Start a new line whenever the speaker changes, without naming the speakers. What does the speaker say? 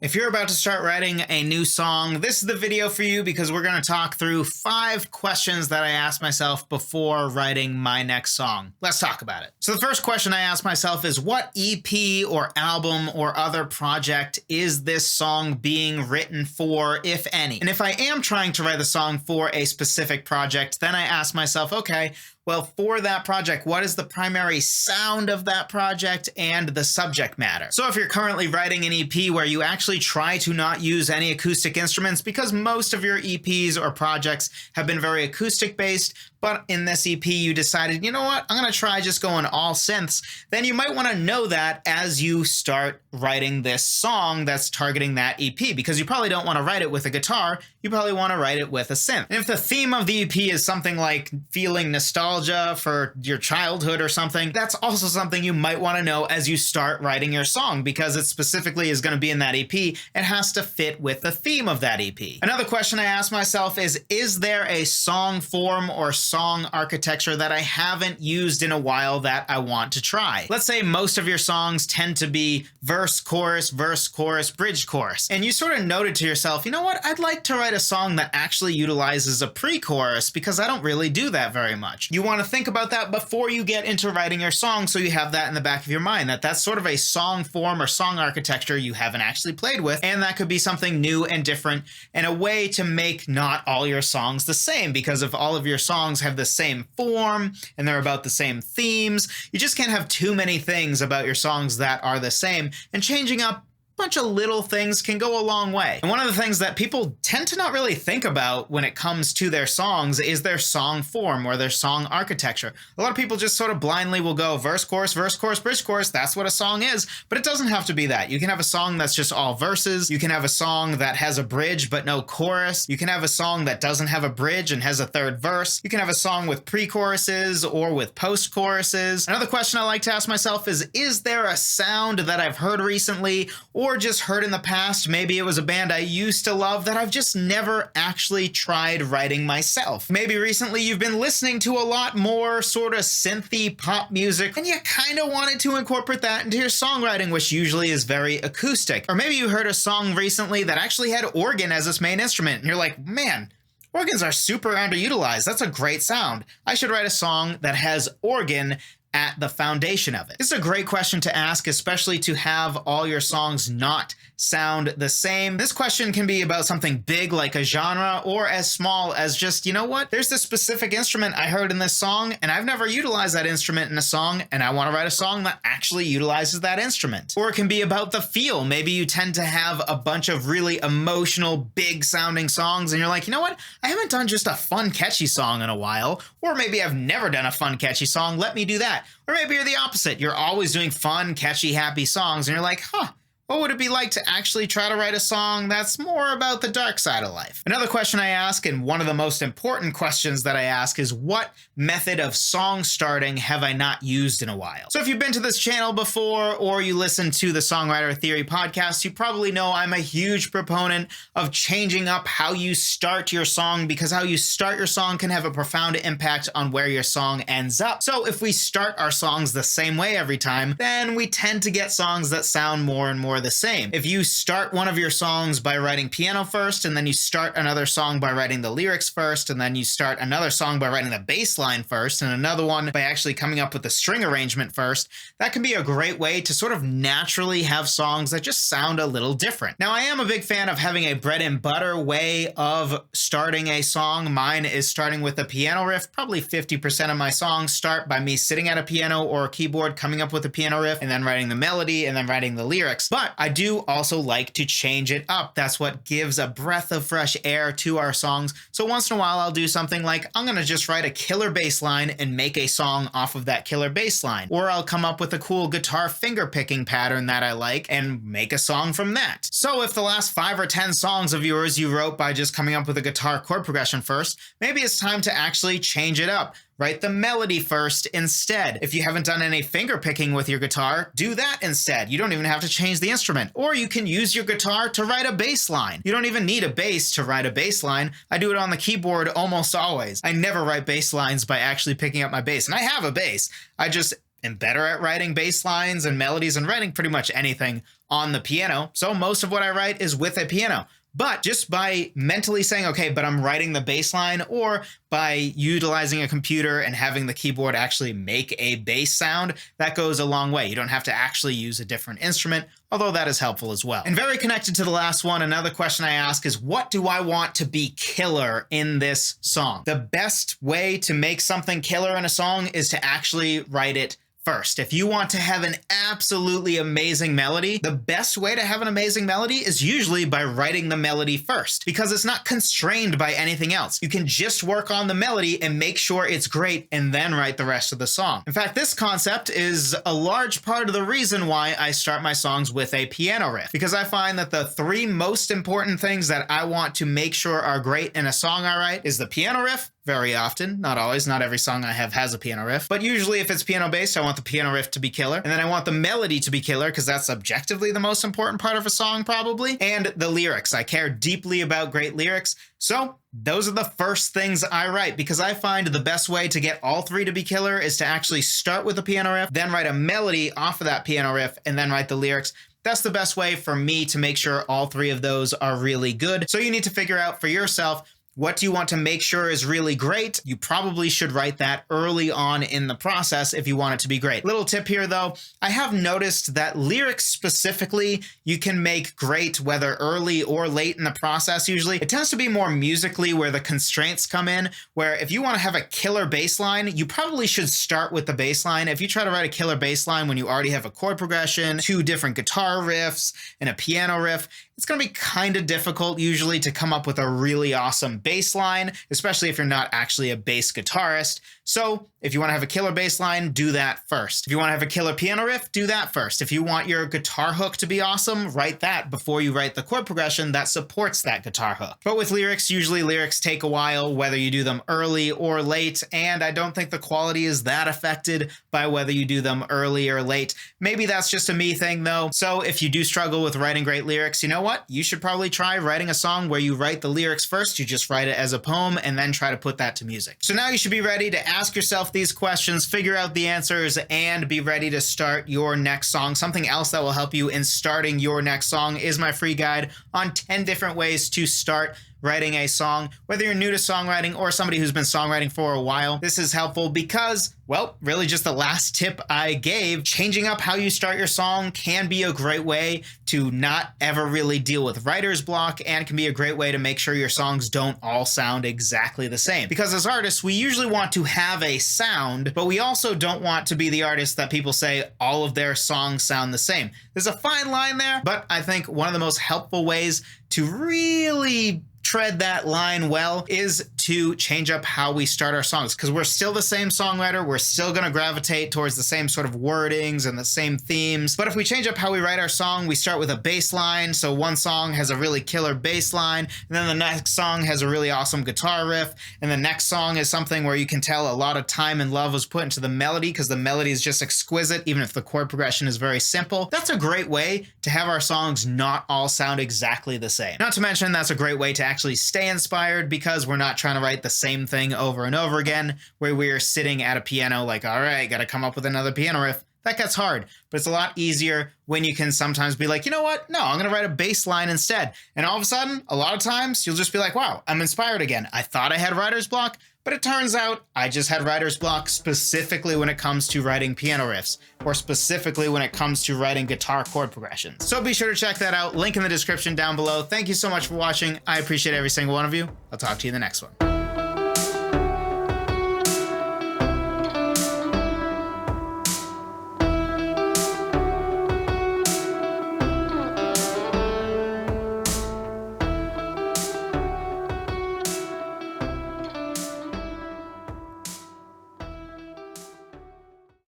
If you're about to start writing a new song, this is the video for you because we're going to talk through 5 questions that I asked myself before writing my next song. Let's talk about it. So the first question I asked myself is, what EP or album or other project is this song being written for, if any? And if I am trying to write a song for a specific project, then I ask myself, okay, well, for that project, what is the primary sound of that project and the subject matter? So if you're currently writing an EP where you actually try to not use any acoustic instruments because most of your EPs or projects have been very acoustic based, but in this EP you decided, you know what, I'm going to try just going all synths, then you might want to know that as you start writing this song that's targeting that EP, because you probably don't want to write it with a guitar, you probably want to write it with a synth. And if the theme of the EP is something like feeling nostalgia for your childhood or something, that's also something you might want to know as you start writing your song, because it specifically is going to be in that EP. It has to fit with the theme of that EP. Another question I asked myself is there a song form or song architecture that I haven't used in a while that I want to try? Let's say most of your songs tend to be verse, chorus, bridge, chorus. And you sort of noted to yourself, you know what, I'd like to write a song that actually utilizes a pre-chorus because I don't really do that very much. You want to think about that before you get into writing your song, so you have that in the back of your mind, that that's sort of a song form or song architecture you haven't actually played with, and that could be something new and different and a way to make not all your songs the same, because if all of your songs have the same form and they're about the same themes, you just can't have too many things about your songs that are the same, and changing up bunch of little things can go a long way. And one of the things that people tend to not really think about when it comes to their songs is their song form or their song architecture. A lot of people just sort of blindly will go verse, chorus, bridge, chorus. That's what a song is, but it doesn't have to be that. You can have a song that's just all verses. You can have a song that has a bridge but no chorus. You can have a song that doesn't have a bridge and has a third verse. You can have a song with pre-choruses or with post-choruses. Another question I like to ask myself is there a sound that I've heard recently or just heard in the past, maybe it was a band I used to love, that I've just never actually tried writing myself? Maybe recently you've been listening to a lot more sort of synthy pop music and you kind of wanted to incorporate that into your songwriting, which usually is very acoustic. Or maybe you heard a song recently that actually had organ as its main instrument and you're like, man, organs are super underutilized. That's a great sound. I should write a song that has organ at the foundation of it. This is a great question to ask, especially to have all your songs not sound the same. This question can be about something big like a genre, or as small as just, you know what, there's this specific instrument I heard in this song and I've never utilized that instrument in a song and I want to write a song that actually utilizes that instrument. Or it can be about the feel. Maybe you tend to have a bunch of really emotional, big sounding songs and you're like, you know what, I haven't done just a fun, catchy song in a while. Or maybe I've never done a fun, catchy song. Let me do that. Or maybe you're the opposite. You're always doing fun, catchy, happy songs and you're like, what would it be like to actually try to write a song that's more about the dark side of life? Another question I ask, and one of the most important questions that I ask, is what method of song starting have I not used in a while? So if you've been to this channel before or you listen to the Songwriter Theory podcast, you probably know I'm a huge proponent of changing up how you start your song, because how you start your song can have a profound impact on where your song ends up. So if we start our songs the same way every time, then we tend to get songs that sound more and more the same. If you start one of your songs by writing piano first, and then you start another song by writing the lyrics first, and then you start another song by writing the bass line first, and another one by actually coming up with the string arrangement first, that can be a great way to sort of naturally have songs that just sound a little different. Now, I am a big fan of having a bread and butter way of starting a song. Mine is starting with a piano riff. Probably 50% of my songs start by me sitting at a piano or a keyboard, coming up with a piano riff, and then writing the melody, and then writing the lyrics. But I do also like to change it up. That's what gives a breath of fresh air to our songs. So once in a while, I'll do something like, I'm going to just write a killer bass line and make a song off of that killer bass line. Or I'll come up with a cool guitar finger picking pattern that I like and make a song from that. So if the last 5 or 10 songs of yours you wrote by just coming up with a guitar chord progression first, maybe it's time to actually change it up. Write the melody first instead. If you haven't done any finger picking with your guitar, do that instead. You don't even have to change the instrument. Or you can use your guitar to write a bass line. You don't even need a bass to write a bass line. I do it on the keyboard almost always. I never write bass lines by actually picking up my bass. And I have a bass. I just am better at writing bass lines and melodies and writing pretty much anything on the piano. So most of what I write is with a piano. But just by mentally saying, okay, but I'm writing the bass line, or by utilizing a computer and having the keyboard actually make a bass sound, that goes a long way. You don't have to actually use a different instrument, although that is helpful as well. And very connected to the last one, another question I ask is, what do I want to be killer in this song? The best way to make something killer in a song is to actually write it first. If you want to have an absolutely amazing melody, the best way to have an amazing melody is usually by writing the melody first, because it's not constrained by anything else. You can just work on the melody and make sure it's great and then write the rest of the song. In fact, this concept is a large part of the reason why I start my songs with a piano riff, because I find that the three most important things that I want to make sure are great in a song I write is the piano riff. Very often, not always, not every song I have has a piano riff, but usually if it's piano based, I want the piano riff to be killer, and then I want the melody to be killer, because that's objectively the most important part of a song probably, and the lyrics. I care deeply about great lyrics, so those are the first things I write, because I find the best way to get all three to be killer is to actually start with the piano riff, then write a melody off of that piano riff, and then write the lyrics. That's the best way for me to make sure all three of those are really good. So you need to figure out for yourself, what do you want to make sure is really great? You probably should write that early on in the process if you want it to be great. Little tip here though, I have noticed that lyrics specifically, you can make great whether early or late in the process usually. It tends to be more musically where the constraints come in, where if you want to have a killer bass line, you probably should start with the bass line. If you try to write a killer bass line when you already have a chord progression, two different guitar riffs, and a piano riff, it's going to be kind of difficult usually to come up with a really awesome bass line, especially if you're not actually a bass guitarist. So if you want to have a killer bass line, do that first. If you want to have a killer piano riff, do that first. If you want your guitar hook to be awesome, write that before you write the chord progression that supports that guitar hook. But with lyrics, usually lyrics take a while, whether you do them early or late, and I don't think the quality is that affected by whether you do them early or late. Maybe that's just a me thing though. So if you do struggle with writing great lyrics, you know what? You should probably try writing a song where you write the lyrics first, you just write it as a poem, and then try to put that to music. So now you should be ready to ask yourself these questions, figure out the answers, and be ready to start your next song. Something else that will help you in starting your next song is my free guide on 10 different ways to start writing a song. Whether you're new to songwriting or somebody who's been songwriting for a while, this is helpful because, well, really just the last tip I gave, changing up how you start your song can be a great way to not ever really deal with writer's block, and can be a great way to make sure your songs don't all sound exactly the same. Because as artists, we usually want to have a sound, but we also don't want to be the artist that people say all of their songs sound the same. There's a fine line there, but I think one of the most helpful ways to really tread that line well is to change up how we start our songs, because we're still the same songwriter, we're still going to gravitate towards the same sort of wordings and the same themes. But if we change up how we write our song, we start with a bass line, so one song has a really killer bass line, and then the next song has a really awesome guitar riff, and the next song is something where you can tell a lot of time and love was put into the melody, because the melody is just exquisite even if the chord progression is very simple. That's a great way to have our songs not all sound exactly the same. Not to mention that's a great way to actually stay inspired, because we're not trying to write the same thing over and over again, where we're sitting at a piano like, all right, gotta come up with another piano riff. That gets hard, but it's a lot easier when you can sometimes be like, you know what? No, I'm going to write a bass line instead. And all of a sudden, a lot of times you'll just be like, wow, I'm inspired again. I thought I had writer's block, but it turns out I just had writer's block specifically when it comes to writing piano riffs, or specifically when it comes to writing guitar chord progressions. So be sure to check that out. Link in the description down below. Thank you so much for watching. I appreciate every single one of you. I'll talk to you in the next one.